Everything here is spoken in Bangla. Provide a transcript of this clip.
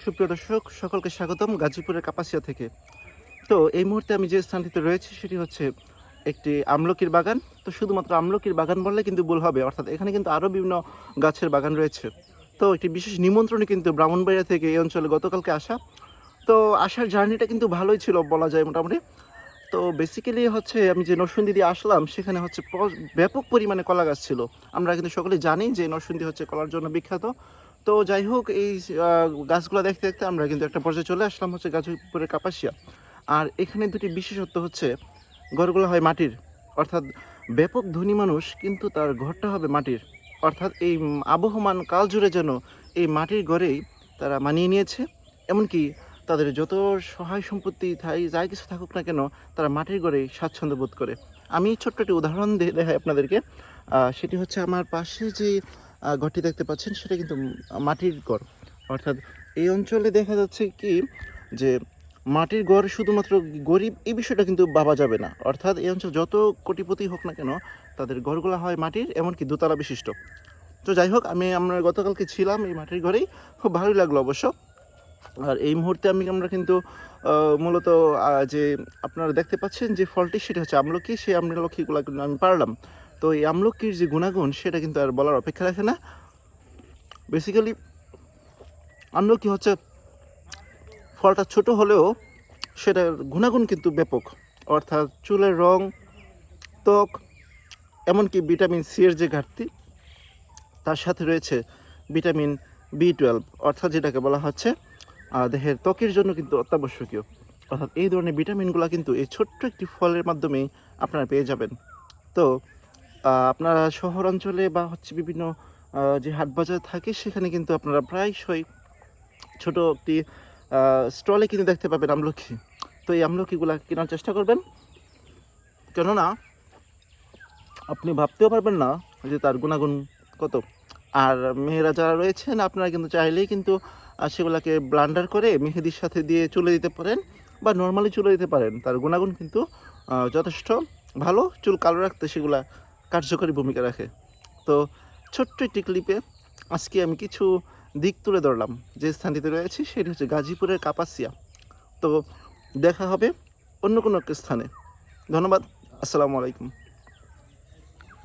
সুপ্রিয় দর্শক সকলকে স্বাগতম গাজীপুরের কাপাসিয়া থেকে। তো এই মুহূর্তে আমি যে স্থানটিতে রয়েছি সেটি হচ্ছে একটি আমলকির বাগান। তো শুধুমাত্র আমলকির বাগান বললে কিন্তু ভুল হবে, অর্থাৎ এখানে কিন্তু আরও বিভিন্ন গাছের বাগান রয়েছে। তো একটি বিশেষ নিমন্ত্রণে কিন্তু ব্রাহ্মণবাড়িয়া থেকে এই অঞ্চলে গতকালকে আসা। তো আসার জার্নিটা কিন্তু ভালোই ছিল বলা যায় মোটামুটি। তো বেসিক্যালি হচ্ছে আমি যে নরসিংদী দিয়ে আসলাম সেখানে হচ্ছে ব্যাপক পরিমাণে কলা গাছ ছিল। আমরা কিন্তু সকলেই জানি যে নরসিংদী হচ্ছে কলার জন্য বিখ্যাত। তো যাই হোক এই গাছগুলো দেখতে দেখতে আমরা কিন্তু একটা পর্যায়ে চলে আসলাম হচ্ছে গাজীপুরের কাপাসিয়া। আর এখানে দুটি বিশেষত্ব হচ্ছে ঘরগুলো হয় মাটির, অর্থাৎ ব্যাপক ধনী মানুষ কিন্তু তার ঘরটা হবে মাটির। অর্থাৎ এই আবহমান কাল জুড়ে যেন এই মাটির ঘরেই তারা মানিয়ে নিয়েছে। এমনকি তাদের যত সহায় সম্পত্তি যাই কিছু থাকুক না কেন, তারা মাটির ঘরেই স্বাচ্ছন্দ্য বোধ করে। আমি ছোট্ট একটি উদাহরণ দেখাই আপনাদেরকে। সেটি হচ্ছে আমার পাশে যে ঘরটি দেখতে পাচ্ছেন সেটা কিন্তু মাটির ঘর। অর্থাৎ এই অঞ্চলে দেখা যাচ্ছে কি যে মাটির ঘর শুধুমাত্র গরিব এই বিষয়টা কিন্তু ভাবা যাবে না। অর্থাৎ এই অঞ্চল যত কোটিপতি হোক না কেন, তাদের ঘরগুলো হয় মাটির, এমনকি দোতলা বিশিষ্ট। তো যাই হোক আমরা গতকালকে ছিলাম এই মাটির ঘরেই, খুব ভালোই লাগলো অবশ্য। আর এই মুহূর্তে আমরা কিন্তু মূলত যে আপনারা দেখতে পাচ্ছেন যে ফলটি সেটা হচ্ছে আমলকি। সেই আমলকিগুলো কিন্তু আমি পারলাম। তো এই আমলকির যে গুণাগুণ সেটা কিন্তু আর বলার অপেক্ষা রাখে না। বেসিক্যালি আমলকি হচ্ছে ফলটা ছোট হলেও সেটার গুণাগুণ কিন্তু ব্যাপক। অর্থাৎ চুলের রং, ত্বক, এমনকি ভিটামিন সি এর যে ঘাটতি, তার সাথে রয়েছে ভিটামিন B12, অর্থাৎ যেটাকে বলা হচ্ছে দেহের ত্বকের জন্য কিন্তু অত্যাবশ্যকীয়। অর্থাৎ এই ধরনের ভিটামিনগুলো কিন্তু এই ছোট্ট একটি ফলের মাধ্যমেই আপনারা পেয়ে যাবেন। তো আপনারা শহর অঞ্চলে বা হচ্ছে বিভিন্ন যে হাট বাজার থাকে সেখানে কিন্তু আপনারা প্রায়শই ছোট একটি স্টলে কিন্তু দেখতে পাবেন আমলকি। তো এই আমলকিগুলো কেনার চেষ্টা করবেন, কেননা আপনি ভাবতেও পারবেন না যে তার গুণাগুণ কত। আর মেয়েরা যারা রয়েছেন আপনারা কিন্তু চাইলেই কিন্তু সেগুলোকে ব্লান্ডার করে মেহেদির সাথে দিয়ে চুলে দিতে পারেন বা নর্মালি চুলে দিতে পারেন। তার গুণাগুণ কিন্তু যথেষ্ট ভালো, চুল কালো রাখতে সেগুলা কার্যকরী ভূমিকা রাখে। তো ছোট্ট একটি ক্লিপে আজকে আমি কিছু দিক তুলে ধরলাম। যে স্থানটিতে রয়েছি সেটি হচ্ছে গাজীপুরের কাপাসিয়া। তো দেখা হবে অন্য কোনো একটা স্থানে। ধন্যবাদ। আসসালামু আলাইকুম।